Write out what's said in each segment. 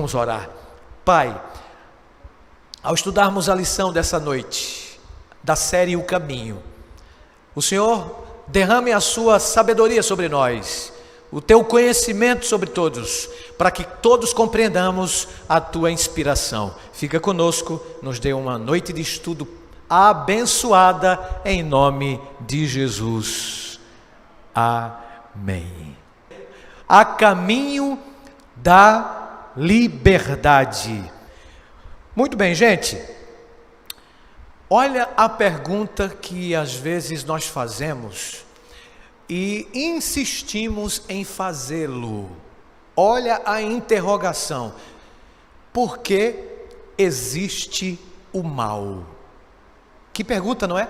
Vamos orar. Pai, ao estudarmos a lição dessa noite, da série O Caminho, o Senhor derrame a sua sabedoria sobre nós, o teu conhecimento sobre todos, para que todos compreendamos a tua inspiração. Fica conosco, nos dê uma noite de estudo abençoada, em nome de Jesus. Amém. A caminho da liberdade. Muito bem, gente. Olha a pergunta que às vezes nós fazemos e insistimos em fazê-lo. Olha a interrogação: por que existe o mal? Que pergunta, não é?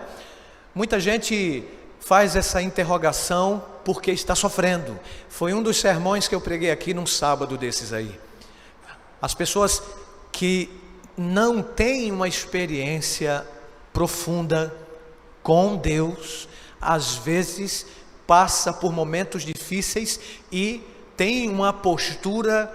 Muita gente faz essa interrogação porque está sofrendo. Foi um dos sermões que eu preguei aqui num sábado desses aí. As pessoas que não têm uma experiência profunda com Deus, às vezes passa por momentos difíceis e tem uma postura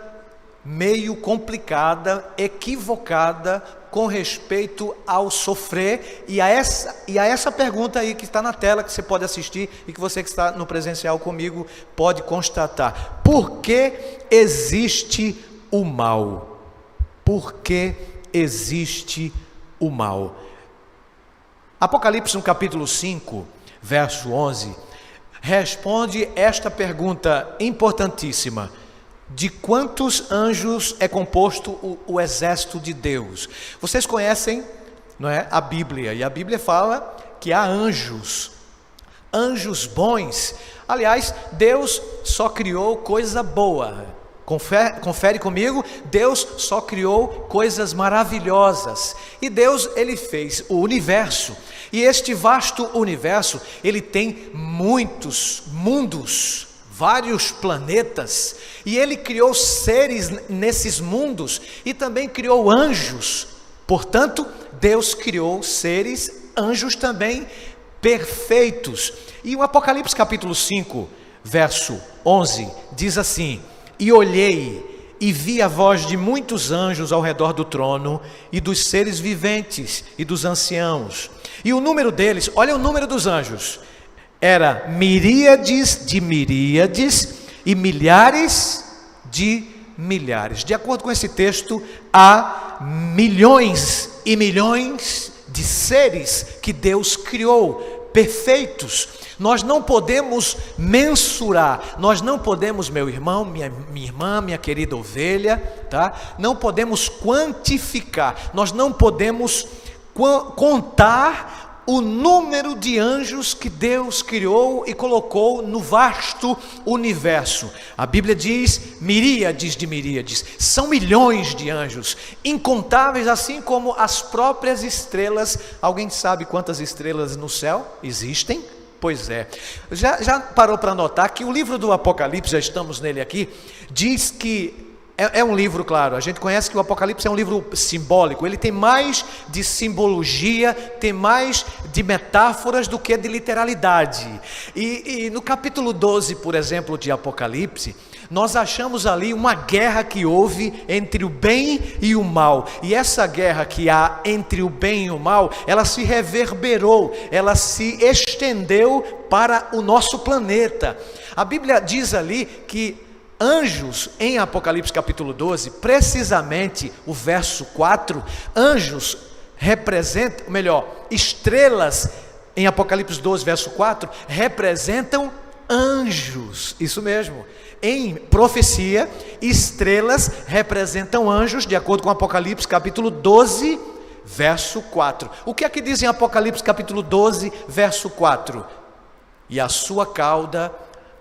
meio complicada, equivocada com respeito ao sofrer e a essa pergunta aí que está na tela, que você pode assistir e que você que está no presencial comigo pode constatar. Por que existe o mal? Por que existe o mal? Apocalipse no capítulo 5, verso 11, responde esta pergunta importantíssima: de quantos anjos é composto o exército de Deus? Vocês conhecem, não é, a Bíblia, e a Bíblia fala que há anjos bons. Aliás, Deus só criou coisa boa. Confere comigo, Deus só criou coisas maravilhosas. E Deus, ele fez o universo. E este vasto universo, ele tem muitos mundos, vários planetas, e ele criou seres nesses mundos e também criou anjos. Portanto, Deus criou seres, anjos também perfeitos. E o Apocalipse capítulo 5, verso 11, diz assim: e olhei e vi a voz de muitos anjos ao redor do trono e dos seres viventes e dos anciãos. E o número deles, olha o número dos anjos, era miríades de miríades e milhares de milhares. De acordo com esse texto, há milhões e milhões de seres que Deus criou, perfeitos. Nós não podemos mensurar, nós não podemos, meu irmão, minha irmã, minha querida ovelha, tá? Não podemos quantificar, nós não podemos contar o número de anjos que Deus criou e colocou no vasto universo. A Bíblia diz miríades de miríades, são milhões de anjos, incontáveis, assim como as próprias estrelas. Alguém sabe quantas estrelas no céu existem? Pois é, já parou para notar que o livro do Apocalipse, já estamos nele aqui, diz que é um livro, claro, a gente conhece que o Apocalipse é um livro simbólico, ele tem mais de simbologia, tem mais de metáforas do que de literalidade. E no capítulo 12, por exemplo, de Apocalipse, nós achamos ali uma guerra que houve entre o bem e o mal. E essa guerra que há entre o bem e o mal, ela se reverberou, ela se estendeu para o nosso planeta. A Bíblia diz ali que anjos, em Apocalipse capítulo 12, precisamente o verso 4, anjos representam, ou melhor, estrelas em Apocalipse 12, verso 4, representam anjos, isso mesmo. Em profecia, estrelas representam anjos, de acordo com Apocalipse capítulo 12, verso 4. O que é que diz em Apocalipse capítulo 12, verso 4? E a sua cauda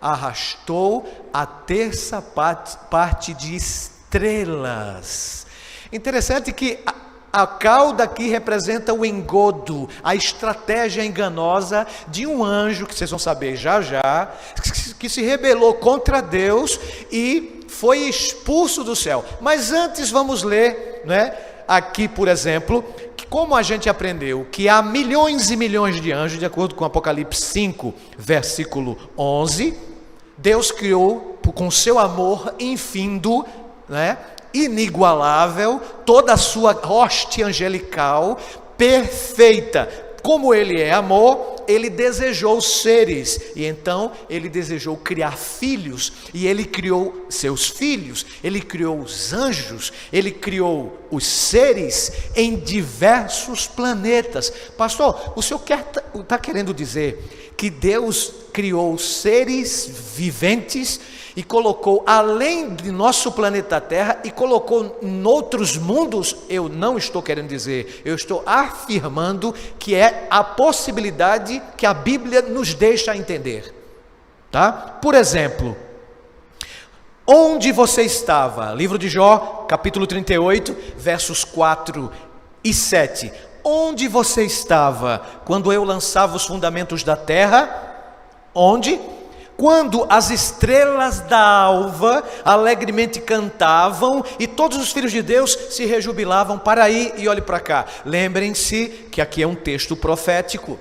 arrastou a terça parte de estrelas. Interessante que a cauda aqui representa o engodo, a estratégia enganosa de um anjo, que vocês vão saber já já, que se rebelou contra Deus e foi expulso do céu. Mas antes vamos ler, né, aqui, por exemplo, que como a gente aprendeu que há milhões e milhões de anjos, de acordo com Apocalipse 5, versículo 11, Deus criou com seu amor infindo, né, inigualável, toda a sua hoste angelical, perfeita. Como ele é amor, ele desejou seres, e então ele desejou criar filhos, e ele criou seus filhos, ele criou os anjos, ele criou os seres em diversos planetas. Pastor, o senhor está querendo dizer que Deus criou seres viventes e colocou além de nosso planeta Terra e colocou em outros mundos? Eu não estou querendo dizer, eu estou afirmando que é a possibilidade que a Bíblia nos deixa entender, tá? Por exemplo, onde você estava? Livro de Jó, capítulo 38, versos 4 e 7. Onde você estava quando eu lançava os fundamentos da terra? Onde? Quando as estrelas da alva alegremente cantavam e todos os filhos de Deus se rejubilavam. Para aí e olhe para cá. Lembrem-se que aqui é um texto profético.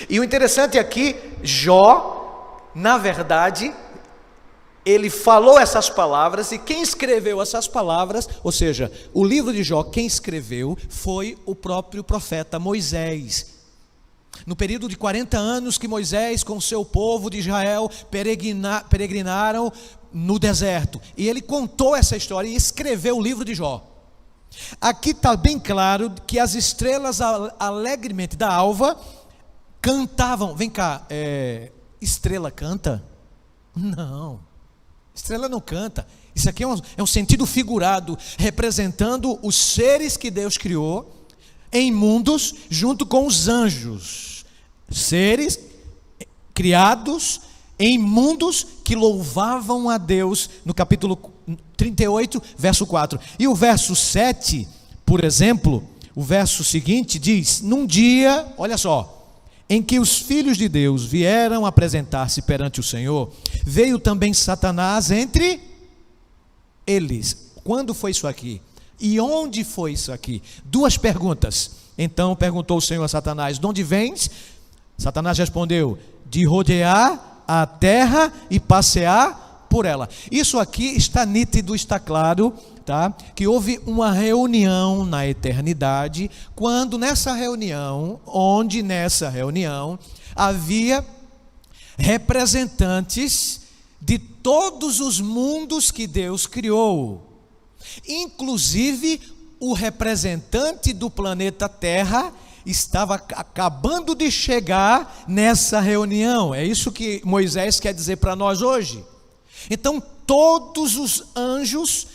E o interessante é que Jó, na verdade, ele falou essas palavras, e quem escreveu essas palavras, ou seja, o livro de Jó, quem escreveu foi o próprio profeta Moisés. No período de 40 anos que Moisés com o seu povo de Israel peregrinaram no deserto, e ele contou essa história e escreveu o livro de Jó. Aqui está bem claro que as estrelas alegremente da alva cantavam. Vem cá, estrela canta? Não, estrela não canta. Isso aqui é um sentido figurado, representando os seres que Deus criou em mundos junto com os anjos. Seres criados em mundos que louvavam a Deus, no capítulo 38, verso 4. E o verso 7, por exemplo, o verso seguinte diz: num dia, olha só, em que os filhos de Deus vieram apresentar-se perante o Senhor, veio também Satanás entre eles. Quando foi isso aqui? E onde foi isso aqui? Duas perguntas. Então perguntou o Senhor a Satanás: de onde vens? Satanás respondeu: de rodear a terra e passear por ela. Isso aqui está nítido, está claro, tá? Que houve uma reunião na eternidade, quando nessa reunião havia representantes de todos os mundos que Deus criou. Inclusive o representante do planeta Terra estava acabando de chegar nessa reunião. É isso que Moisés quer dizer para nós hoje. Então todos os anjos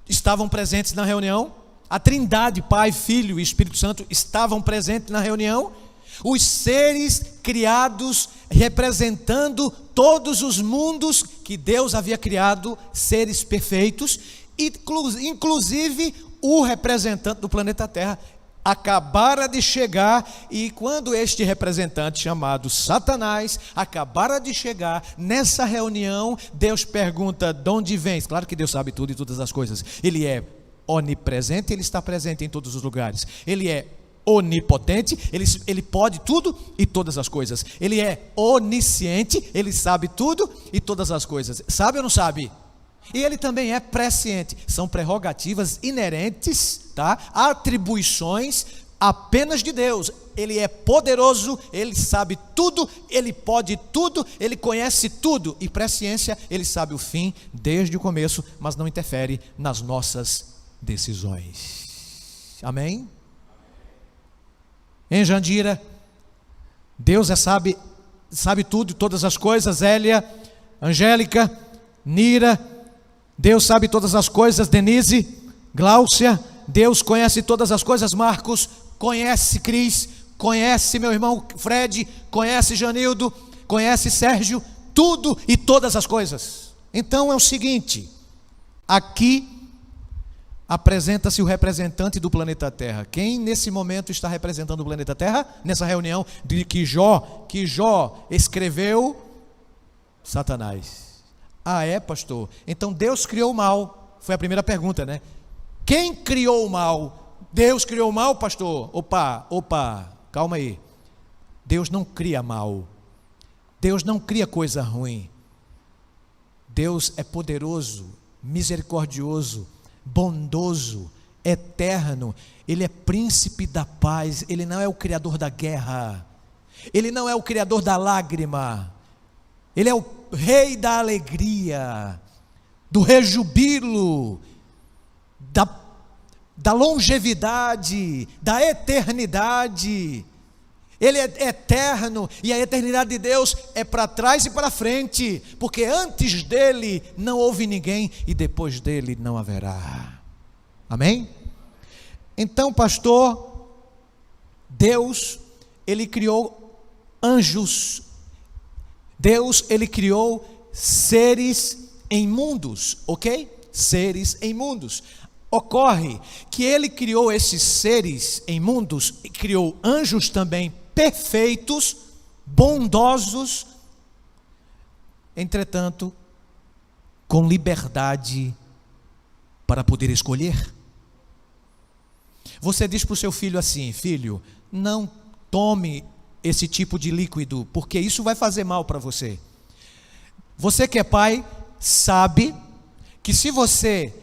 estavam presentes na reunião, a Trindade, Pai, Filho e Espírito Santo estavam presentes na reunião, os seres criados representando todos os mundos que Deus havia criado, seres perfeitos, inclusive o representante do planeta Terra acabara de chegar. E quando este representante chamado Satanás acabara de chegar nessa reunião, Deus pergunta: de onde vens? Claro que Deus sabe tudo e todas as coisas. Ele é onipresente, ele está presente em todos os lugares. Ele é onipotente, ele pode tudo e todas as coisas. Ele é onisciente, ele sabe tudo e todas as coisas. Sabe ou não sabe? E ele também é presciente. São prerrogativas inerentes, tá? Atribuições apenas de Deus. Ele é poderoso, ele sabe tudo, ele pode tudo, ele conhece tudo. E presciência, ele sabe o fim desde o começo, mas não interfere nas nossas decisões. Amém? Em Jandira, Deus sabe tudo e todas as coisas. Hélia, Angélica, Nira, Deus sabe todas as coisas. Denise, Gláucia, Deus conhece todas as coisas. Marcos, conhece Cris, conhece meu irmão Fred, conhece Janildo, conhece Sérgio, tudo e todas as coisas. Então é o seguinte, aqui apresenta-se o representante do planeta Terra. Quem nesse momento está representando o planeta Terra? Nessa reunião de que Jó escreveu? Satanás. Ah, é, pastor? Então Deus criou o mal. Foi a primeira pergunta, né? Quem criou o mal? Deus criou o mal, pastor? Opa, calma aí. Deus não cria mal. Deus não cria coisa ruim. Deus é poderoso misericordioso, bondoso, eterno. Ele é príncipe da paz. Ele não é o criador da guerra. Ele não é o criador da lágrima. Ele é o rei da alegria, do rejubilo, da longevidade, da eternidade. Ele é eterno, e a eternidade de Deus é para trás e para frente, porque antes dele não houve ninguém e depois dele não haverá. Amém? Então, pastor, Deus, ele criou anjos. Deus, ele criou seres imundos, ok? Seres imundos. Ocorre que ele criou esses seres imundos e criou anjos também perfeitos, bondosos, entretanto, com liberdade para poder escolher. Você diz para o seu filho assim: filho, não tome esse tipo de líquido, porque isso vai fazer mal para você. Você que é pai, sabe que se você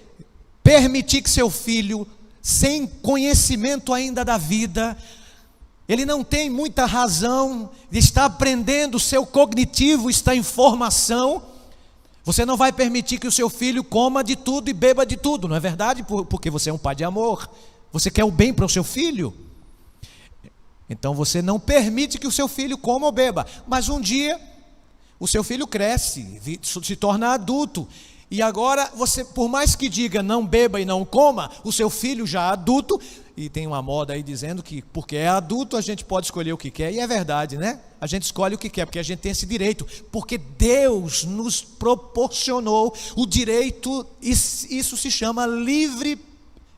permitir que seu filho, sem conhecimento ainda da vida, ele não tem muita razão, está aprendendo, seu cognitivo está em formação, você não vai permitir que o seu filho coma de tudo e beba de tudo, não é verdade? Porque você é um pai de amor, você quer o bem para o seu filho. Então você não permite que o seu filho coma ou beba, mas um dia o seu filho cresce, se torna adulto, e agora você, por mais que diga não beba e não coma, o seu filho já adulto, e tem uma moda aí dizendo que porque é adulto a gente pode escolher o que quer, e é verdade, né? A gente escolhe o que quer, porque a gente tem esse direito, porque Deus nos proporcionou o direito, isso se chama livre,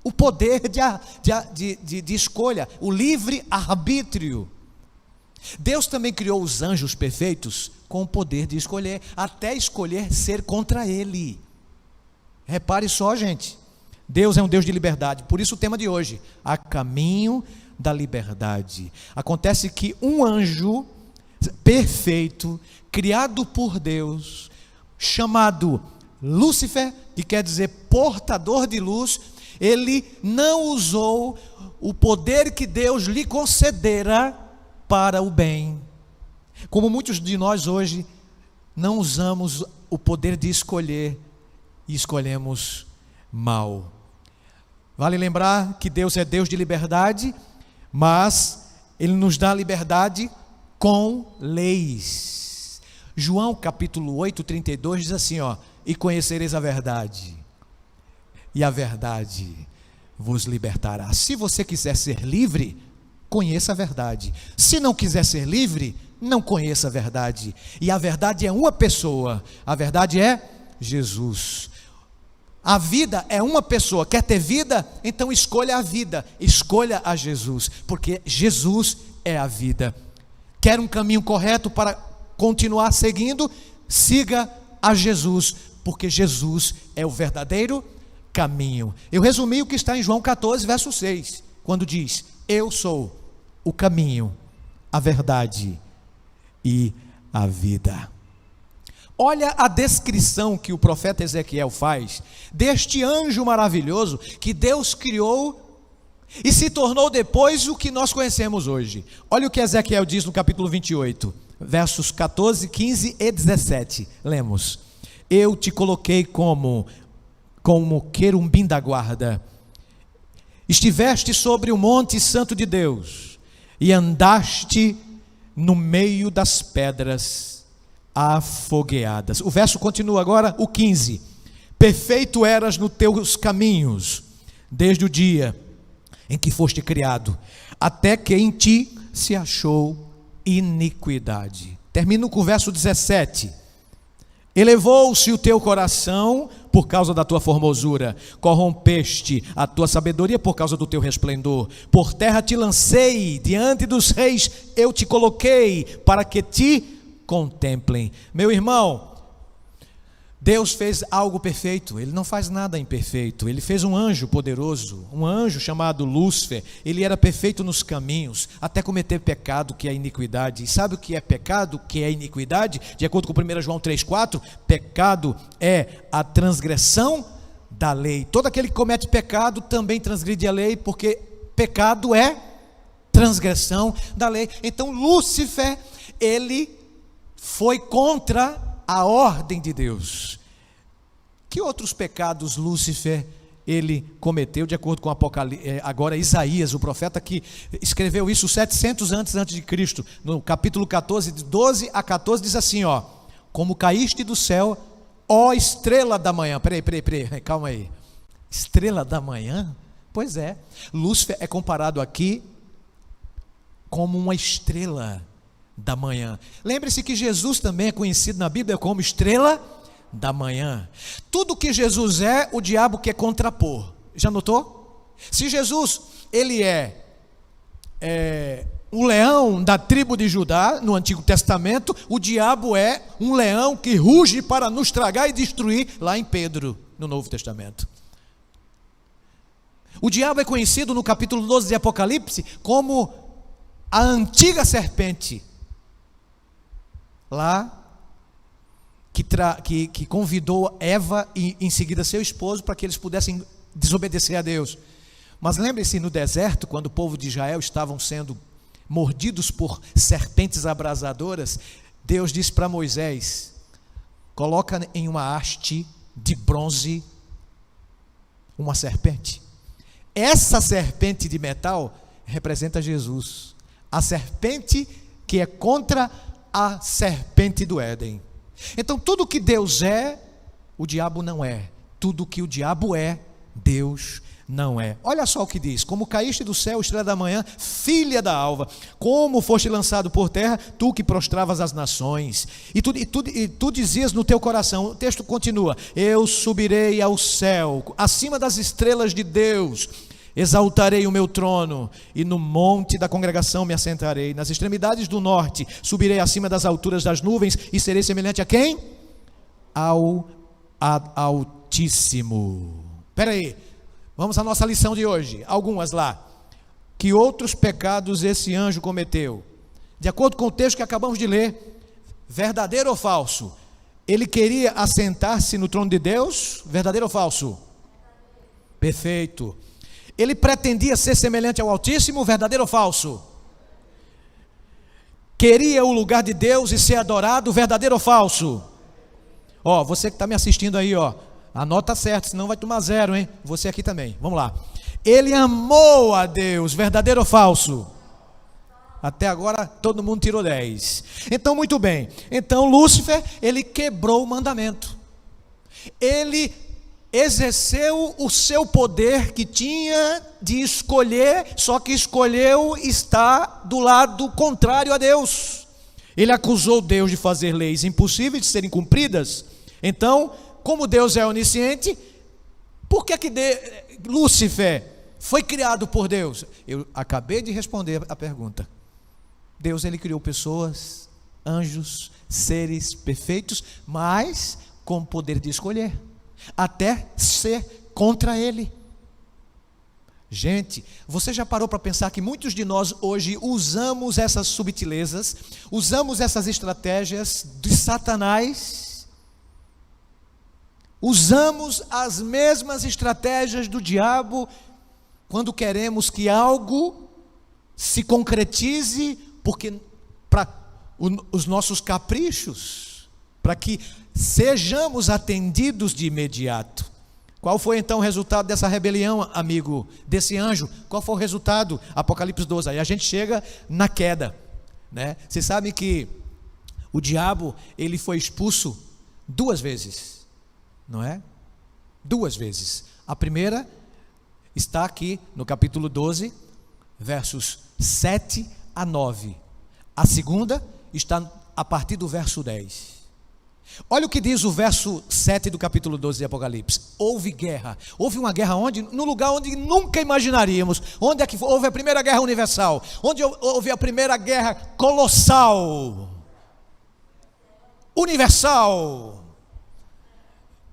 o poder de escolha, o livre arbítrio. Deus também criou os anjos perfeitos com o poder de escolher, até escolher ser contra ele. Repare só, gente, Deus é um Deus de liberdade. Por isso o tema de hoje, a caminho da liberdade. Acontece que um anjo perfeito, criado por Deus, chamado Lúcifer, que quer dizer portador de luz, ele não usou o poder que Deus lhe concedera para o bem. Como muitos de nós hoje não usamos o poder de escolher e escolhemos mal. Vale lembrar que Deus é Deus de liberdade, mas Ele nos dá liberdade com leis. João capítulo 8, 32 diz assim, e conhecereis a verdade, e a verdade vos libertará. Se você quiser ser livre, conheça a verdade. Se não quiser ser livre, não conheça a verdade. E a verdade é uma pessoa, a verdade é Jesus. A vida é uma pessoa. Quer ter vida? Então escolha a vida, escolha a Jesus, porque Jesus é a vida. Quer um caminho correto para continuar seguindo? Siga a Jesus, porque Jesus é o verdadeiro caminho. Eu resumi o que está em João 14, verso 6, quando diz: eu sou o caminho, a verdade e a vida. Olha a descrição que o profeta Ezequiel faz deste anjo maravilhoso que Deus criou e se tornou depois o que nós conhecemos hoje. Olha o que Ezequiel diz no capítulo 28, versos 14, 15 e 17. Lemos: eu te coloquei como querubim da guarda, estiveste sobre o monte santo de Deus e andaste no meio das pedras afogueadas. O verso continua agora, o 15: perfeito eras nos teus caminhos, desde o dia em que foste criado, até que em ti se achou iniquidade. Termino com o verso 17: elevou-se o teu coração por causa da tua formosura, corrompeste a tua sabedoria por causa do teu resplendor. Por terra te lancei, diante dos reis eu te coloquei, para que te contemplem. Meu irmão, Deus fez algo perfeito, Ele não faz nada imperfeito. Ele fez um anjo poderoso, um anjo chamado Lúcifer. Ele era perfeito nos caminhos, até cometer pecado, que é iniquidade. E sabe o que é pecado, que é iniquidade? De acordo com 1 João 3,4, pecado é a transgressão da lei. Todo aquele que comete pecado também transgride a lei, porque pecado é transgressão da lei. Então Lúcifer, ele foi contra a ordem de Deus. Que outros pecados Lúcifer ele cometeu, de acordo com agora Isaías, o profeta que escreveu isso 700 antes de Cristo, no capítulo 14, de 12 a 14, diz assim, ó: como caíste do céu, ó estrela da manhã. Peraí, calma aí. Estrela da manhã? Pois é, Lúcifer é comparado aqui como uma estrela da manhã. Lembre-se que Jesus também é conhecido na Bíblia como estrela da manhã. Tudo que Jesus é, o diabo quer contrapor. Já notou? Se Jesus, ele é um leão da tribo de Judá, no Antigo Testamento, o diabo é um leão que ruge para nos tragar e destruir, lá em Pedro, no Novo Testamento. O diabo é conhecido no capítulo 12 de Apocalipse como a antiga serpente, lá que convidou Eva e em seguida seu esposo para que eles pudessem desobedecer a Deus. Mas lembre-se, no deserto, quando o povo de Israel estavam sendo mordidos por serpentes abrasadoras, Deus disse para Moisés: coloca em uma haste de bronze uma serpente. Essa serpente de metal representa Jesus, a serpente que é contra a serpente do Éden. Então tudo que Deus é, o diabo não é. Tudo que o diabo é, Deus não é. Olha só o que diz: como caíste do céu, estrela da manhã, filha da alva, como foste lançado por terra, tu que prostravas as nações, e tu dizias no teu coração. O texto continua: eu subirei ao céu, acima das estrelas de Deus, exaltarei o meu trono, e no monte da congregação me assentarei, nas extremidades do norte subirei acima das alturas das nuvens, e serei semelhante a quem? Ao Altíssimo. Espera aí, vamos à nossa lição de hoje, algumas lá. Que outros pecados esse anjo cometeu? De acordo com o texto que acabamos de ler, verdadeiro ou falso? Ele queria assentar-se no trono de Deus, verdadeiro ou falso? Perfeito. Ele pretendia ser semelhante ao Altíssimo, verdadeiro ou falso? Queria o lugar de Deus e ser adorado, verdadeiro ou falso? Ó, você que está me assistindo aí, ó, anota certo, senão vai tomar 0, hein? Você aqui também, vamos lá. Ele amou a Deus, verdadeiro ou falso? Até agora todo mundo tirou 10. Então muito bem, então Lúcifer, ele quebrou o mandamento. Ele exerceu o seu poder que tinha de escolher, só que escolheu estar do lado contrário a Deus. Ele acusou Deus de fazer leis impossíveis de serem cumpridas. Então, como Deus é onisciente, por que Lúcifer foi criado por Deus? Eu acabei de responder a pergunta. Deus, ele criou pessoas, anjos, seres perfeitos, mas com poder de escolher, até ser contra ele. Gente, você já parou para pensar que muitos de nós hoje usamos essas subtilezas, usamos essas estratégias de Satanás, usamos as mesmas estratégias do diabo quando queremos que algo se concretize, porque para os nossos caprichos, para que sejamos atendidos de imediato. Qual foi então o resultado dessa rebelião, amigo, desse anjo? Qual foi o resultado? Apocalipse 12, aí a gente chega na queda, né? Vocês sabem que o diabo, ele foi expulso 2 vezes, não é? 2 vezes. A primeira está aqui no capítulo 12, versos 7 a 9. A segunda está a partir do verso 10. Olha o que diz o verso 7 do capítulo 12 de Apocalipse. Houve guerra. Houve uma guerra onde? No lugar onde nunca imaginaríamos. Onde é que houve a primeira guerra universal? Onde houve a primeira guerra colossal? Universal.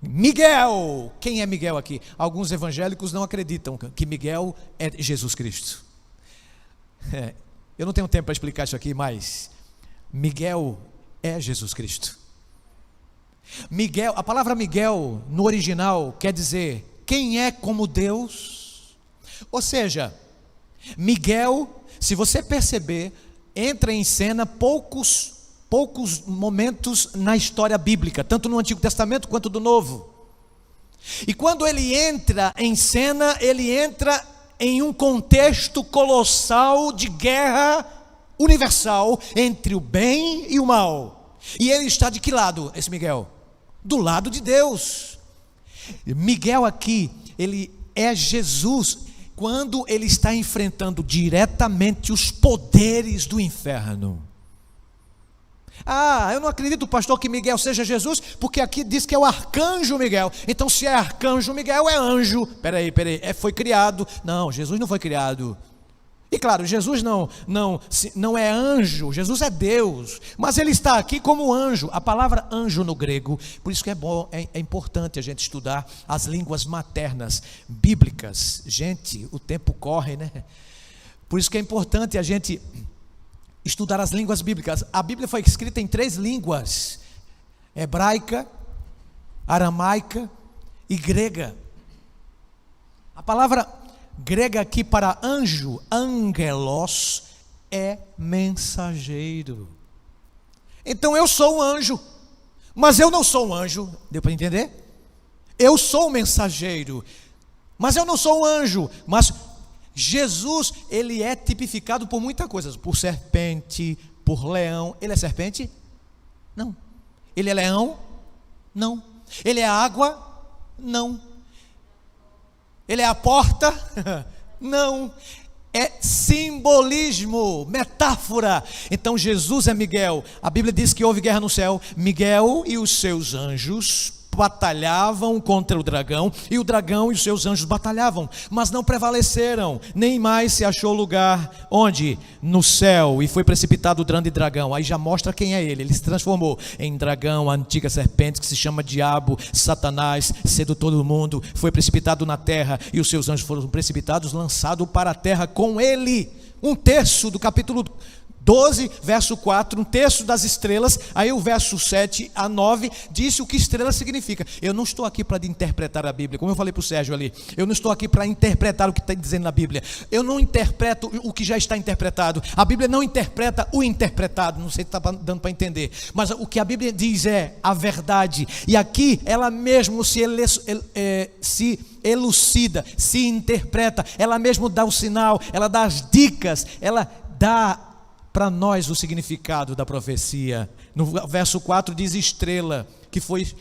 Miguel. Quem é Miguel aqui? Alguns evangélicos não acreditam que Miguel é Jesus Cristo. Eu não tenho tempo para explicar isso aqui, mas Miguel é Jesus Cristo. Miguel, a palavra Miguel no original quer dizer quem é como Deus. Ou seja, Miguel, se você perceber, entra em cena poucos momentos na história bíblica, tanto no Antigo Testamento quanto do Novo. E quando ele entra em cena, ele entra em um contexto colossal de guerra universal entre o bem e o mal. E ele está de que lado, esse Miguel? Do lado de Deus. Miguel aqui, ele é Jesus quando ele está enfrentando diretamente os poderes do inferno. Eu não acredito, pastor, que Miguel seja Jesus, porque aqui diz que é o arcanjo Miguel. Então se é arcanjo Miguel, é anjo. Peraí, foi criado. Não, Jesus não foi criado. E claro, Jesus não é anjo, Jesus é Deus, mas ele está aqui como anjo. A palavra anjo no grego, por isso que é importante a gente estudar as línguas maternas bíblicas. Gente, o tempo corre, né? Por isso que é importante a gente estudar as línguas bíblicas. A Bíblia foi escrita em 3 línguas: hebraica, aramaica e grega. A palavra grega aqui para anjo, angelos, é mensageiro. Então eu sou um anjo, mas eu não sou um anjo. Deu para entender? Eu sou um mensageiro, mas eu não sou um anjo. Mas Jesus, ele é tipificado por muitas coisas, por serpente, por leão. Ele é serpente? Não. Ele é leão? Não. Ele é água? Não. Ele é a porta? Não. É simbolismo, metáfora. Então Jesus é Miguel. A Bíblia diz que houve guerra no céu. Miguel e os seus anjos batalhavam contra o dragão, e o dragão e os seus anjos batalhavam, mas não prevaleceram, nem mais se achou lugar, onde? No céu, e foi precipitado o grande dragão. Aí já mostra quem é ele se transformou em dragão, a antiga serpente, que se chama diabo, Satanás, sedutor do mundo, foi precipitado na terra, e os seus anjos foram precipitados, lançados para a terra com ele. Um terço do capítulo 12, verso 4, um terço das estrelas. Aí o verso 7 a 9 diz o que estrela significa. Eu não estou aqui para interpretar a Bíblia, como eu falei para o Sérgio ali. Eu não estou aqui para interpretar o que está dizendo na Bíblia. Eu não interpreto o que já está interpretado. A Bíblia não interpreta o interpretado. Não sei se está dando para entender, mas o que a Bíblia diz é a verdade. E aqui ela mesmo se elucida, se interpreta. Ela mesmo dá o sinal, ela dá as dicas, ela dá para nós o significado da profecia. No verso 4 diz estrela, que foi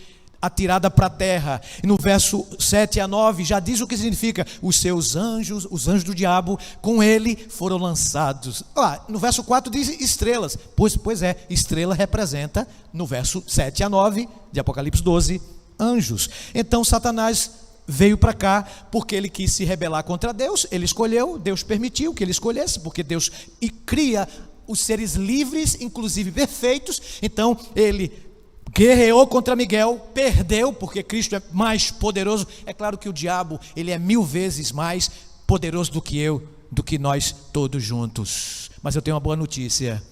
atirada para a terra. E no verso 7 a 9 já diz o que significa: os seus anjos, os anjos do diabo, com ele foram lançados. No verso 4 diz estrelas. Pois é, estrela representa, no verso 7 a 9 de Apocalipse 12, anjos. Então Satanás veio para cá porque ele quis se rebelar contra Deus. Ele escolheu, Deus permitiu que ele escolhesse, porque Deus cria os seres livres, inclusive perfeitos. Então ele guerreou contra Miguel, perdeu, porque Cristo é mais poderoso. É claro que o diabo, ele é 1000 vezes mais poderoso do que nós todos juntos. Mas eu tenho uma boa notícia: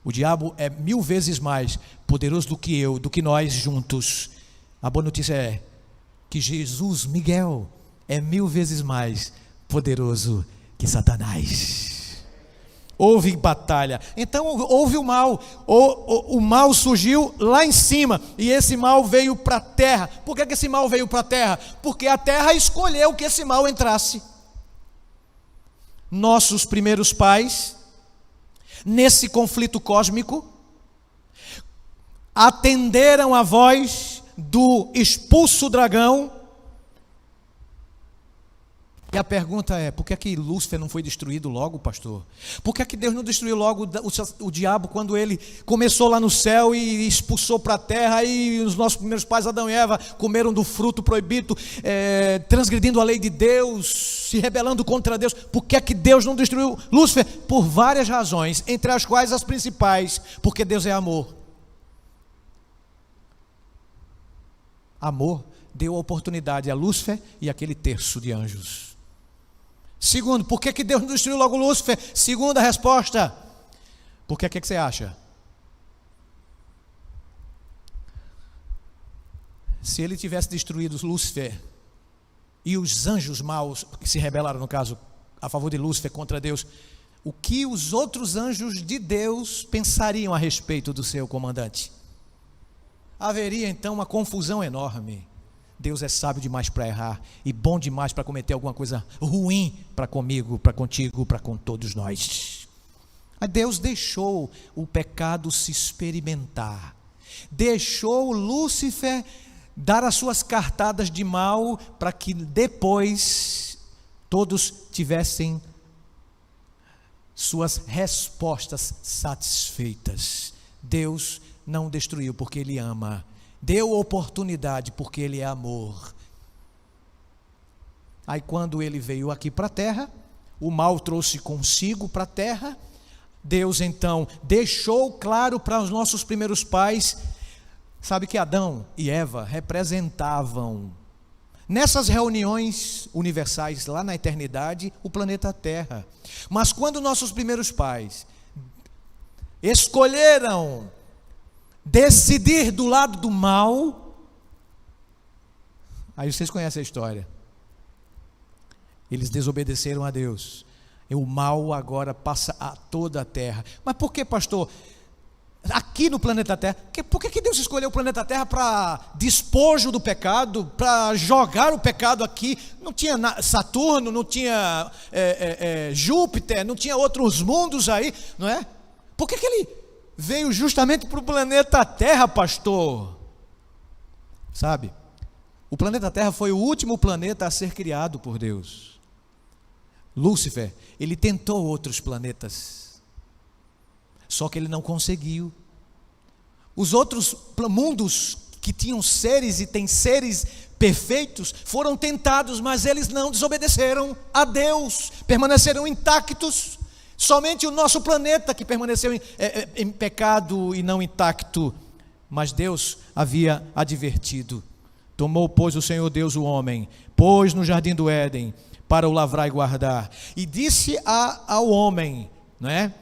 o diabo é 1000 vezes mais poderoso do que nós juntos. A boa notícia é que Jesus, Miguel, é 1000 vezes mais poderoso que Satanás. Houve batalha, então houve o mal. O mal surgiu lá em cima, e esse mal veio para a terra. Por que esse mal veio para a terra? Porque a terra escolheu que esse mal entrasse. Nossos primeiros pais, nesse conflito cósmico, atenderam a voz do expulso dragão. E a pergunta é: por que é que Lúcifer não foi destruído logo, pastor? Por que é que Deus não destruiu logo o diabo quando ele começou lá no céu e expulsou para a terra, e os nossos primeiros pais, Adão e Eva, comeram do fruto proibido, transgredindo a lei de Deus, se rebelando contra Deus? Por que é que Deus não destruiu Lúcifer? Por várias razões, entre as quais as principais: porque Deus é amor. Amor deu a oportunidade a Lúcifer e aquele terço de anjos. Segundo, por que Deus não destruiu logo Lúcifer? Segunda resposta, porque o que você acha? Se ele tivesse destruído Lúcifer e os anjos maus que se rebelaram, no caso, a favor de Lúcifer contra Deus, o que os outros anjos de Deus pensariam a respeito do seu comandante? Haveria então uma confusão enorme. Deus é sábio demais para errar e bom demais para cometer alguma coisa ruim para comigo, para contigo, para com todos nós. Mas Deus deixou o pecado se experimentar, deixou Lúcifer dar as suas cartadas de mal para que depois todos tivessem suas respostas satisfeitas. Deus não destruiu porque Ele ama, deu oportunidade porque Ele é amor. Aí quando Ele veio aqui para a terra, o mal trouxe consigo para a terra. Deus então deixou claro para os nossos primeiros pais. Sabe que Adão e Eva representavam, nessas reuniões universais lá na eternidade, o planeta Terra. Mas quando nossos primeiros pais escolheram decidir do lado do mal, aí vocês conhecem a história. Eles desobedeceram a Deus. E o mal agora passa a toda a terra. Mas por que, pastor? Aqui no planeta Terra, por que Deus escolheu o planeta Terra para despojo do pecado, para jogar o pecado aqui? Não tinha Saturno, não tinha Júpiter, não tinha outros mundos aí, não é? Por que Ele veio justamente para o planeta Terra, pastor? Sabe, o planeta Terra foi o último planeta a ser criado por Deus. Lúcifer, ele tentou outros planetas, só que ele não conseguiu. Os outros mundos que tinham seres e têm seres perfeitos foram tentados, mas eles não desobedeceram a Deus, permaneceram intactos. Somente o nosso planeta que permaneceu em pecado e não intacto. Mas Deus havia advertido. Tomou, pois, o Senhor Deus o homem, pôs no jardim do Éden para o lavrar e guardar, e disse ao homem, não é?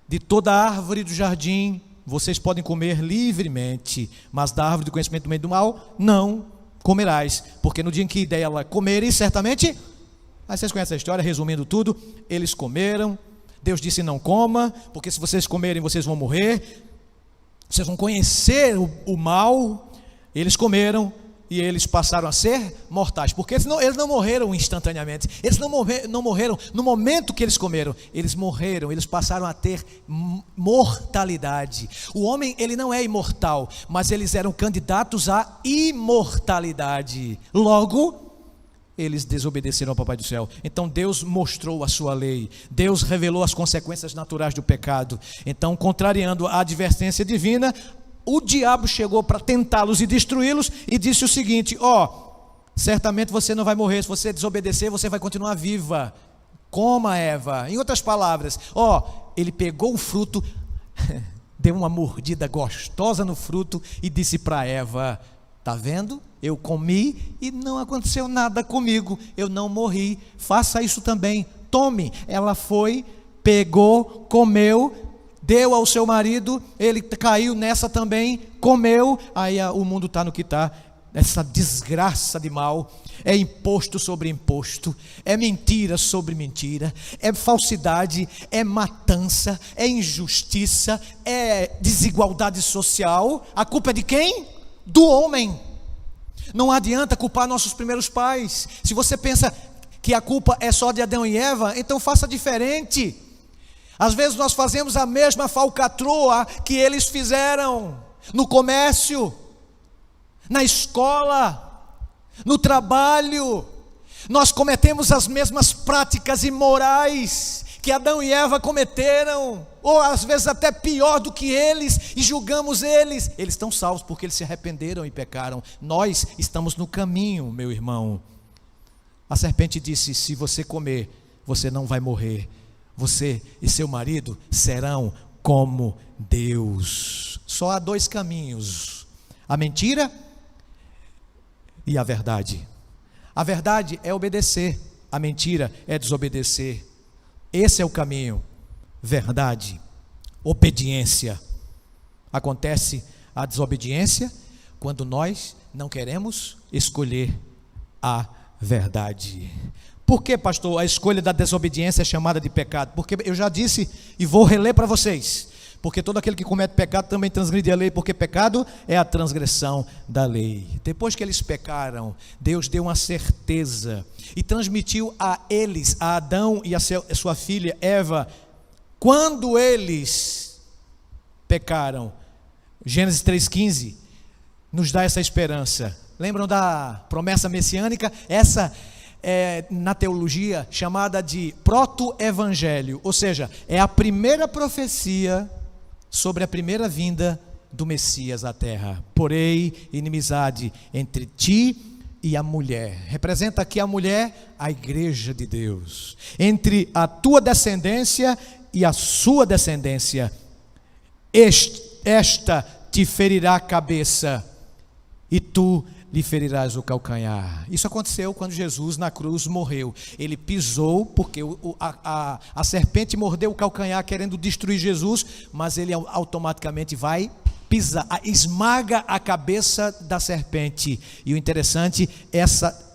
De toda a árvore do jardim vocês podem comer livremente, mas da árvore do conhecimento do bem e do mal não comerás, porque no dia em que dela comerem, certamente, aí vocês conhecem a história, resumindo tudo, eles comeram. Deus disse: não coma, porque se vocês comerem vocês vão morrer, vocês vão conhecer o mal. Eles comeram e eles passaram a ser mortais, porque eles não morreram instantaneamente, eles não morreram no momento que eles comeram, eles morreram, eles passaram a ter mortalidade. O homem, ele não é imortal, mas eles eram candidatos à imortalidade. Logo, eles desobedeceram ao Papai do Céu. Então Deus mostrou a sua lei, Deus revelou as consequências naturais do pecado. Então, contrariando a advertência divina, o diabo chegou para tentá-los e destruí-los e disse o seguinte: certamente você não vai morrer, se você desobedecer você vai continuar viva, coma Eva. Em outras palavras, ele pegou o fruto, deu uma mordida gostosa no fruto e disse para Eva: está vendo? Eu comi e não aconteceu nada comigo, eu não morri, faça isso também, tome. Ela foi, pegou, comeu, deu ao seu marido, ele caiu nessa também, comeu. Aí o mundo está no que está, essa desgraça de mal. É imposto sobre imposto, é mentira sobre mentira, é falsidade, é matança, é injustiça, é desigualdade social. A culpa é de quem? Do homem. Não adianta culpar nossos primeiros pais. Se você pensa que a culpa é só de Adão e Eva, então faça diferente. Às vezes nós fazemos a mesma falcatrua que eles fizeram no comércio, na escola, no trabalho. Nós cometemos as mesmas práticas imorais que Adão e Eva cometeram, ou às vezes até pior do que eles, e julgamos eles. Eles estão salvos porque eles se arrependeram e pecaram. Nós estamos no caminho, meu irmão. A serpente disse: se você comer, você não vai morrer. Você e seu marido serão como Deus. Só há dois caminhos: a mentira e a verdade. A verdade é obedecer, a mentira é desobedecer. Esse é o caminho. Verdade, obediência. Acontece a desobediência quando nós não queremos escolher a verdade. Por que, pastor, a escolha da desobediência é chamada de pecado? Porque eu já disse e vou reler para vocês. Porque todo aquele que comete pecado também transgride a lei, porque pecado é a transgressão da lei. Depois que eles pecaram, Deus deu uma certeza e transmitiu a eles, a Adão e a sua filha Eva, quando eles pecaram. Gênesis 3,15 nos dá essa esperança. Lembram da promessa messiânica? Essa é na teologia chamada de proto-evangelho, ou seja, é a primeira profecia sobre a primeira vinda do Messias à terra. Porém, inimizade entre ti e a mulher. Representa aqui a mulher, a igreja de Deus. Entre a tua descendência e a sua descendência. Esta te ferirá a cabeça e tu lhe ferirás o calcanhar. Isso aconteceu quando Jesus na cruz morreu. Ele pisou, porque a serpente mordeu o calcanhar querendo destruir Jesus, mas ele automaticamente vai pisar, esmaga a cabeça da serpente. E o interessante, essa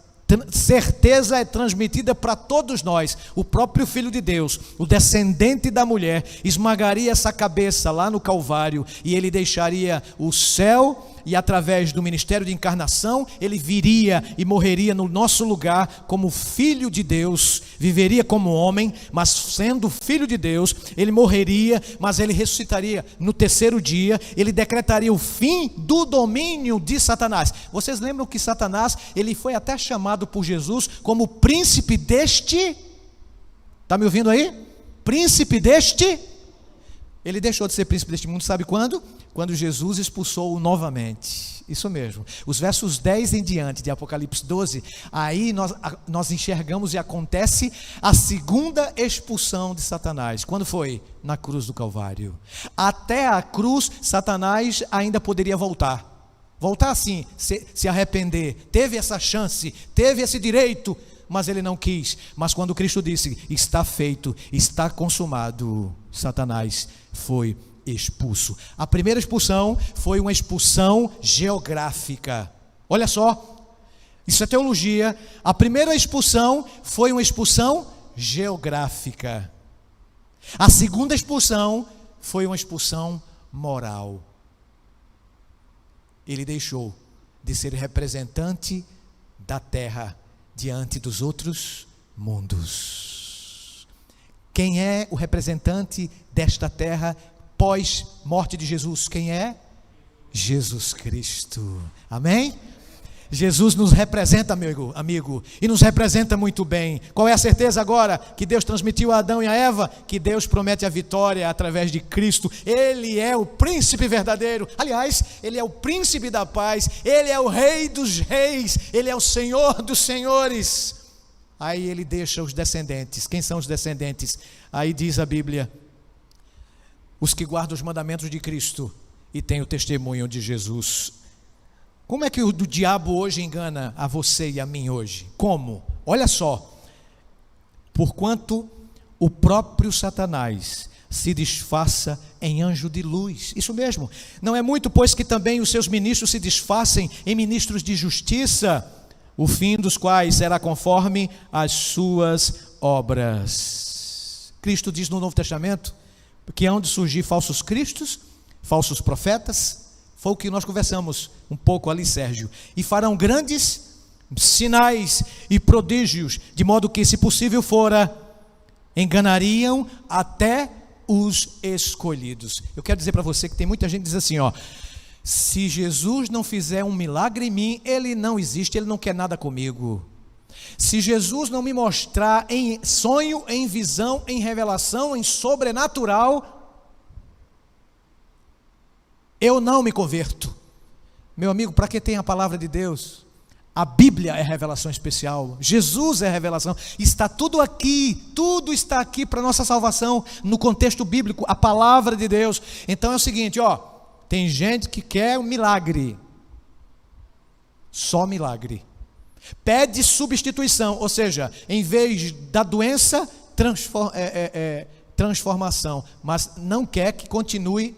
certeza é transmitida para todos nós. O próprio Filho de Deus, o descendente da mulher, esmagaria essa cabeça lá no Calvário, e ele deixaria o céu, e através do ministério de encarnação, ele viria e morreria no nosso lugar como Filho de Deus, viveria como homem, mas sendo Filho de Deus, ele morreria, mas ele ressuscitaria no terceiro dia, ele decretaria o fim do domínio de Satanás. Vocês lembram que Satanás, ele foi até chamado por Jesus como príncipe deste, está me ouvindo aí? Príncipe deste. Ele deixou de ser príncipe deste mundo, sabe quando? Quando Jesus expulsou-o novamente. Isso mesmo. Os versos 10 em diante de Apocalipse 12, aí nós enxergamos e acontece a segunda expulsão de Satanás. Quando foi? Na cruz do Calvário. Até a cruz, Satanás ainda poderia voltar. Voltar assim, se arrepender. Teve essa chance, teve esse direito, mas ele não quis. Mas quando Cristo disse, está feito, está consumado, Satanás foi expulso. A primeira expulsão foi uma expulsão geográfica. Olha só, isso é teologia. A primeira expulsão foi uma expulsão geográfica. A segunda expulsão foi uma expulsão moral. Ele deixou de ser representante da terra diante dos outros mundos. Quem é o representante desta terra pós morte de Jesus? Quem é? Jesus Cristo. Amém? Jesus nos representa, amigo, e nos representa muito bem. Qual é a certeza agora que Deus transmitiu a Adão e a Eva? Que Deus promete a vitória através de Cristo. Ele é o príncipe verdadeiro. Aliás, ele é o príncipe da paz. Ele é o rei dos reis. Ele é o senhor dos senhores. Aí ele deixa os descendentes. Quem são os descendentes? Aí diz a Bíblia: os que guardam os mandamentos de Cristo e têm o testemunho de Jesus. Como é que o diabo hoje engana a você e a mim hoje? Como? Olha só. Porquanto o próprio Satanás se disfarça em anjo de luz. Isso mesmo. Não é muito, pois, que também os seus ministros se disfarcem em ministros de justiça, o fim dos quais será conforme as suas obras. Cristo diz no Novo Testamento que hão de surgir falsos cristos, falsos profetas. Foi o que nós conversamos um pouco ali, Sérgio. E farão grandes sinais e prodígios, de modo que, se possível fora, enganariam até os escolhidos. Eu quero dizer para você que tem muita gente que diz assim, se Jesus não fizer um milagre em mim, ele não existe, ele não quer nada comigo. Se Jesus não me mostrar em sonho, em visão, em revelação, em sobrenatural, eu não me converto. Meu amigo, para que tem a palavra de Deus? A Bíblia é revelação especial. Jesus é revelação. Está tudo aqui. Tudo está aqui para nossa salvação. No contexto bíblico, a palavra de Deus. Então é o seguinte, tem gente que quer um milagre. Só milagre. Pede substituição, ou seja, em vez da doença, transformação, mas não quer que continue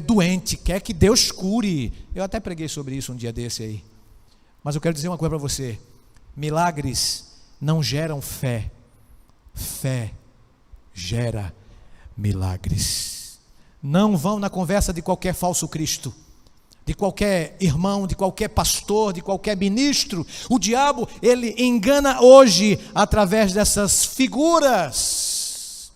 doente, quer que Deus cure. Eu até preguei sobre isso um dia desse aí. Mas eu quero dizer uma coisa para você: milagres não geram fé, fé gera milagres. Não vão na conversa de qualquer falso Cristo, de qualquer irmão, de qualquer pastor, de qualquer ministro. O diabo, ele engana hoje através dessas figuras.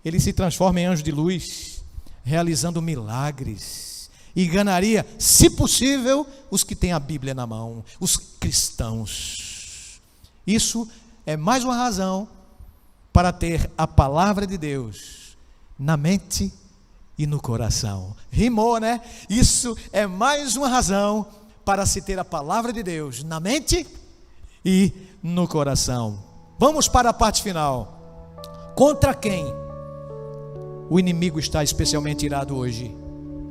Ele se transforma em anjo de luz, realizando milagres. Enganaria, se possível, os que têm a Bíblia na mão, os cristãos. Isso é mais uma razão para ter a palavra de Deus na mente e no coração. Rimou, né? Isso é mais uma razão para se ter a palavra de Deus na mente e no coração. Vamos para a parte final. Contra quem o inimigo está especialmente irado hoje?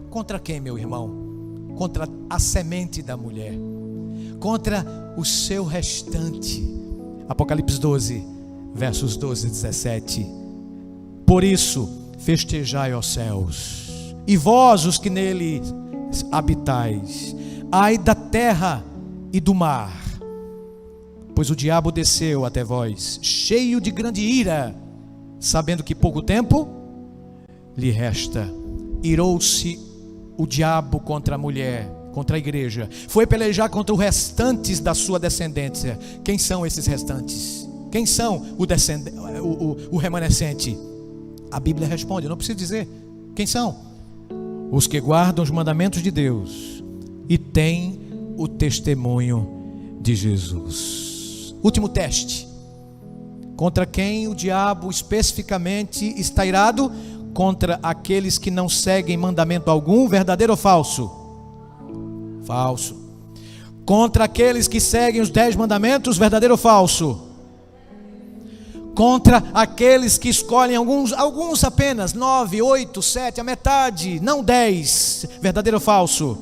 Contra quem, meu irmão? Contra a semente da mulher, contra o seu restante. Apocalipse 12, versos 12 e 17. Por isso, festejai, ó céus, e vós os que nele habitais, ai da terra e do mar, pois o diabo desceu até vós, cheio de grande ira, sabendo que pouco tempo lhe resta. Irou-se o diabo contra a mulher, contra a igreja, foi pelejar contra os restantes da sua descendência. Quem são esses restantes? Quem são o remanescente? A Bíblia responde, eu não preciso dizer. Quem são? Os que guardam os mandamentos de Deus e têm o testemunho de Jesus. Último teste. Contra quem o diabo especificamente está irado? Contra aqueles que não seguem mandamento algum, verdadeiro ou falso? Falso. Contra aqueles que seguem os 10 mandamentos, verdadeiro ou falso? Contra aqueles que escolhem alguns apenas, 9, 8, 7, a metade, não 10, verdadeiro ou falso?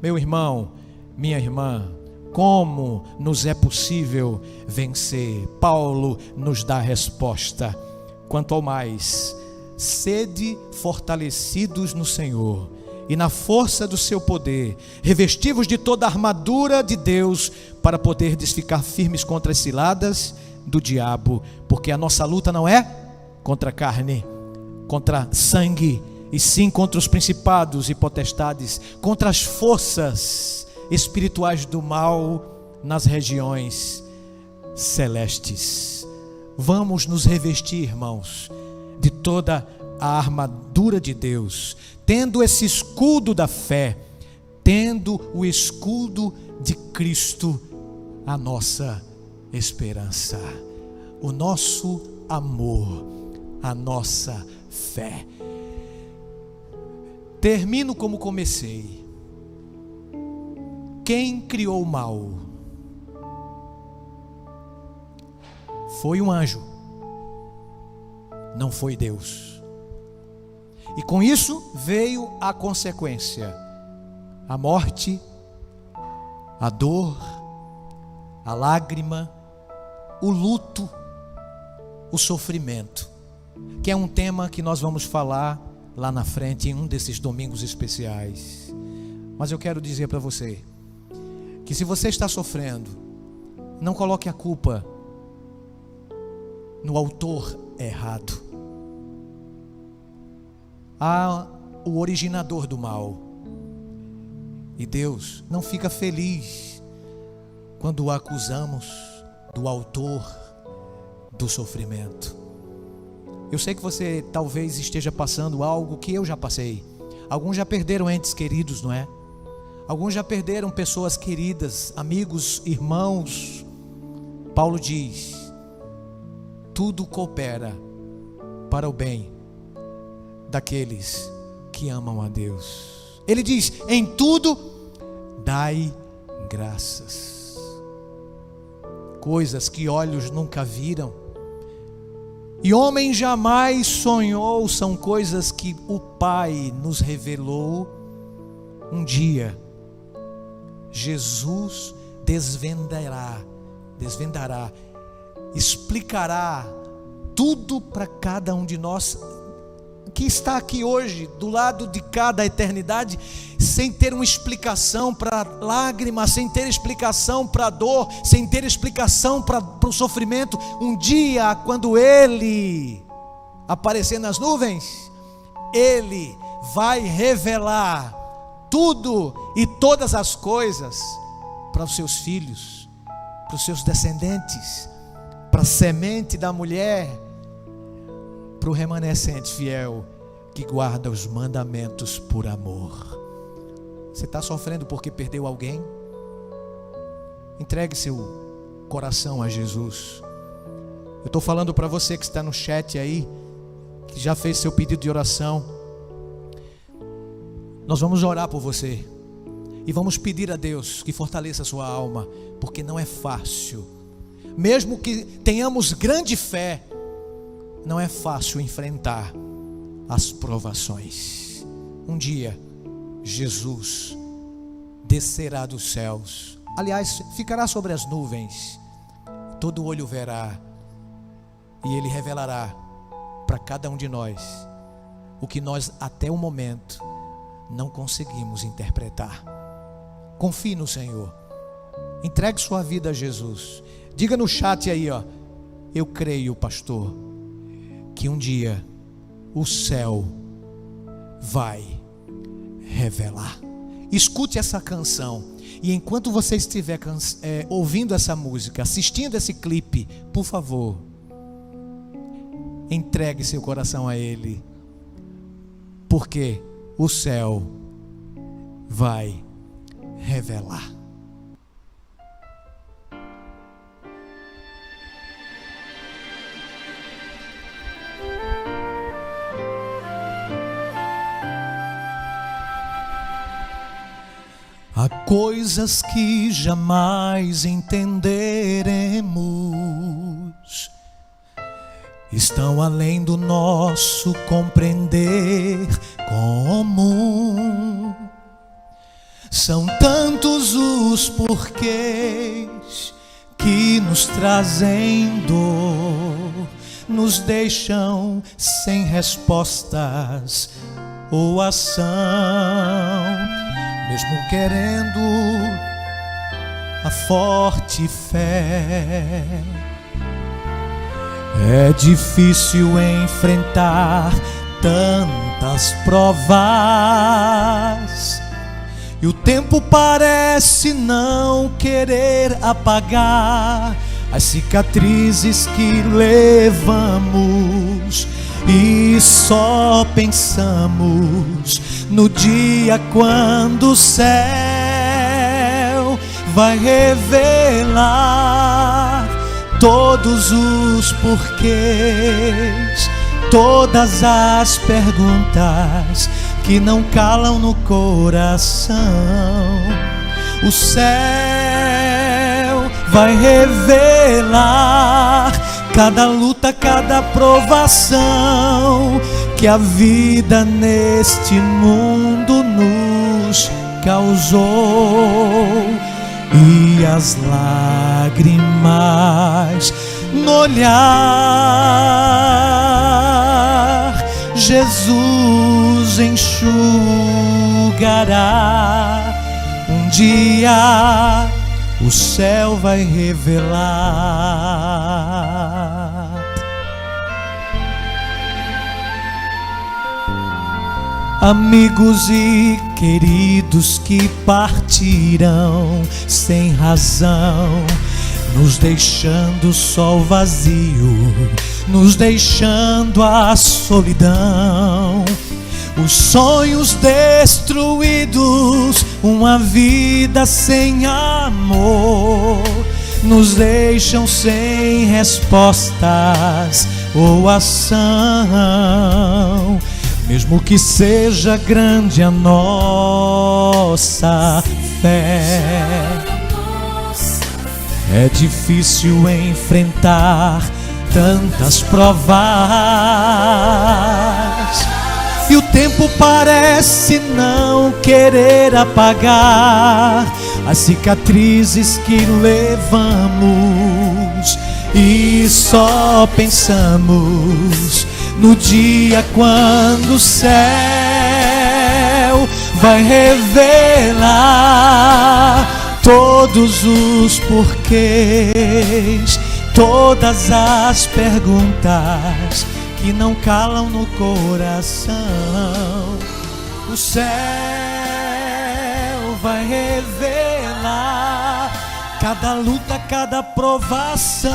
Meu irmão, minha irmã, como nos é possível vencer? Paulo nos dá a resposta. Quanto ao mais, sede fortalecidos no Senhor e na força do seu poder, revestivos de toda a armadura de Deus, para poderdes ficar firmes contra as ciladas do diabo, porque a nossa luta não é contra carne, contra sangue, e sim contra os principados e potestades, contra as forças espirituais do mal nas regiões celestes. Vamos nos revestir, irmãos, de toda a armadura de Deus, tendo esse escudo da fé, tendo o escudo de Cristo, a nossa esperança, o nosso amor, a nossa fé. Termino como comecei. Quem criou o mal? Foi um anjo, não foi Deus. E com isso veio a consequência: a morte, a dor, a lágrima, o luto, o sofrimento, que é um tema que nós vamos falar lá na frente em um desses domingos especiais. Mas eu quero dizer para você que se você está sofrendo, não coloque a culpa no autor errado. Há o originador do mal, e Deus não fica feliz quando o acusamos do autor do sofrimento. Eu sei que você talvez esteja passando algo que eu já passei. Alguns já perderam entes queridos, não é? Alguns já perderam pessoas queridas, amigos, irmãos. Paulo diz: tudo coopera para o bem daqueles que amam a Deus. Ele diz: em tudo dai graças. Coisas que olhos nunca viram e homem jamais sonhou, são coisas que o Pai nos revelou. Um dia Jesus desvendará, explicará tudo para cada um de nós que está aqui hoje, do lado de cada eternidade, sem ter uma explicação para lágrimas, sem ter explicação para dor, sem ter explicação para o sofrimento. Um dia, quando Ele aparecer nas nuvens, Ele vai revelar tudo e todas as coisas para os seus filhos, para os seus descendentes, para a semente da mulher, para o remanescente fiel que guarda os mandamentos por amor. Você está sofrendo porque perdeu alguém? Entregue seu coração a Jesus. Eu estou falando para você que está no chat aí, que já fez seu pedido de oração. Nós vamos orar por você e vamos pedir a Deus que fortaleça a sua alma, porque não é fácil. Mesmo que tenhamos grande fé, não é fácil enfrentar as provações. Um dia, Jesus descerá dos céus. Aliás, ficará sobre as nuvens. Todo olho verá. E Ele revelará para cada um de nós o que nós até o momento não conseguimos interpretar. Confie no Senhor. Entregue sua vida a Jesus. Diga no chat aí, ó: eu creio, pastor, que um dia o céu vai revelar. Escute essa canção. E enquanto você estiver ouvindo essa música, assistindo esse clipe, por favor, entregue seu coração a Ele, porque o céu vai revelar. Há coisas que jamais entenderemos, estão além do nosso compreender comum. São tantos os porquês que nos trazem dor, nos deixam sem respostas ou ação. Mesmo querendo a forte fé, é difícil enfrentar tantas provas, e o tempo parece não querer apagar as cicatrizes que levamos. E só pensamos no dia quando o céu vai revelar todos os porquês, todas as perguntas que não calam no coração. O céu vai revelar cada luta, cada provação que a vida neste mundo nos causou, e as lágrimas no olhar Jesus enxugará. Um dia o céu vai revelar. Amigos e queridos que partirão sem razão, nos deixando só o vazio, nos deixando a solidão. Os sonhos destruídos, uma vida sem amor, nos deixam sem respostas ou ação. Mesmo que seja grande a nossa fé, é difícil enfrentar tantas provas. e o tempo parece não querer apagar as cicatrizes que levamos, e só pensamos no dia quando o céu vai revelar todos os porquês, todas as perguntas que não calam no coração. O céu vai revelar cada luta, cada provação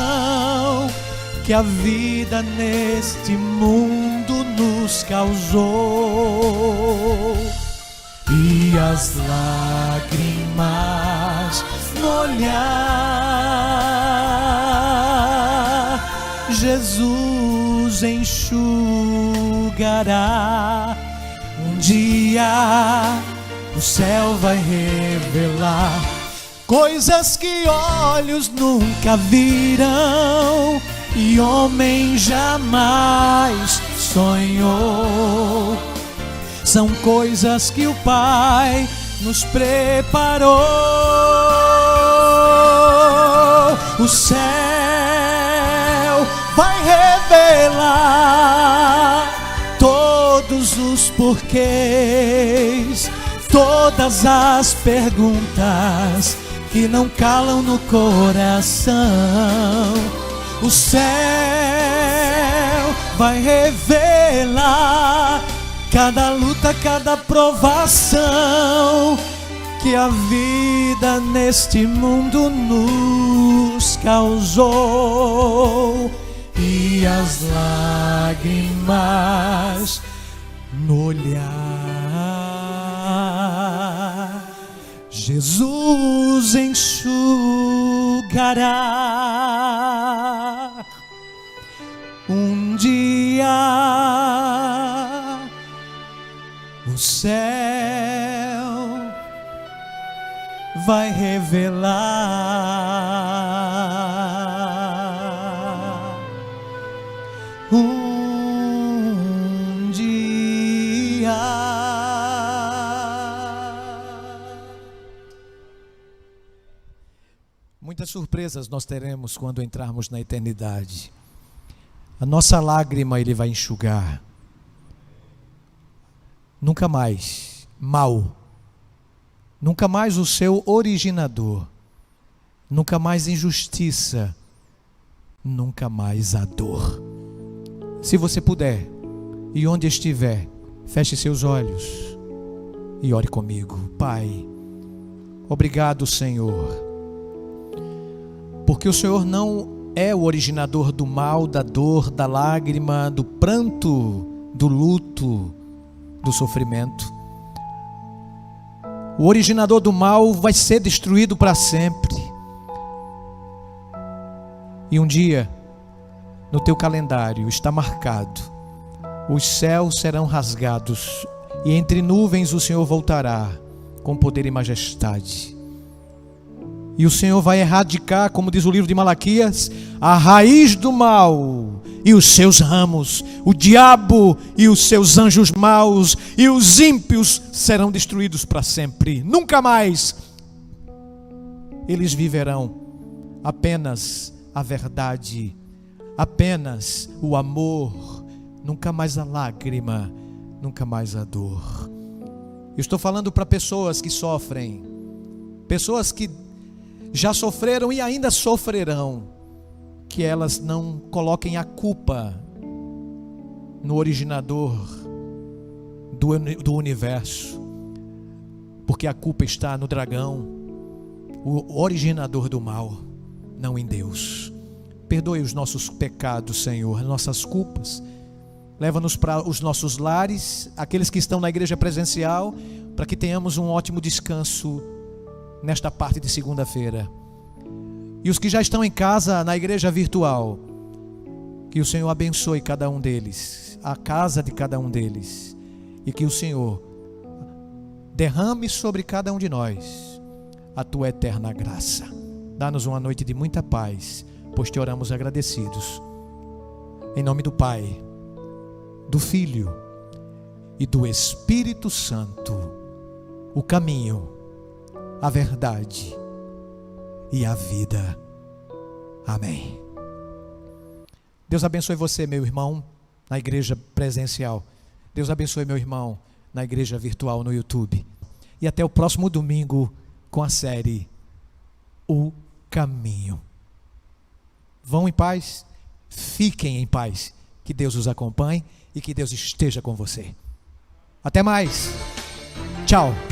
que a vida neste mundo nos causou. E as lágrimas no olhar, Jesus enxugará. Um dia o céu vai revelar coisas que olhos nunca viram e homem jamais sonhou. São coisas que o Pai nos preparou. O céu vai revelar todos os porquês, todas as perguntas que não calam no coração. O céu vai revelar cada luta, cada provação que a vida neste mundo nos causou. E as lágrimas no olhar, Jesus enxugará. Um dia o céu vai revelar. Um dia. Muitas surpresas nós teremos quando entrarmos na eternidade. A nossa lágrima Ele vai enxugar. Nunca mais mal, nunca mais o seu originador, nunca mais injustiça, nunca mais a dor. Se você puder, e onde estiver, feche seus olhos e ore comigo. Pai, obrigado, Senhor, porque o Senhor não é o originador do mal, da dor, da lágrima, do pranto, do luto, do sofrimento. O originador do mal vai ser destruído para sempre. E um dia, no teu calendário está marcado: os céus serão rasgados e entre nuvens o Senhor voltará com poder e majestade. E o Senhor vai erradicar, como diz o livro de Malaquias, a raiz do mal e os seus ramos. O diabo e os seus anjos maus e os ímpios serão destruídos para sempre. Nunca mais eles viverão. Apenas a verdade, apenas o amor, nunca mais a lágrima, nunca mais a dor. Eu estou falando para pessoas que sofrem, pessoas que já sofreram e ainda sofrerão, que elas não coloquem a culpa no originador do universo, porque a culpa está no dragão, o originador do mal, não em Deus. Perdoe os nossos pecados, Senhor, nossas culpas. Leva-nos para os nossos lares, aqueles que estão na igreja presencial, para que tenhamos um ótimo descanso nesta parte de segunda-feira. E os que já estão em casa, na igreja virtual, que o Senhor abençoe cada um deles, a casa de cada um deles, e que o Senhor derrame sobre cada um de nós a tua eterna graça. Dá-nos uma noite de muita paz, pois te oramos agradecidos. Em nome do Pai, do Filho e do Espírito Santo, o caminho, a verdade e a vida. Amém. Deus abençoe você, meu irmão, na igreja presencial. Deus abençoe meu irmão na igreja virtual no YouTube. E até o próximo domingo com a série O Caminho. Vão em paz, fiquem em paz. Que Deus os acompanhe e que Deus esteja com você. Até mais. Tchau.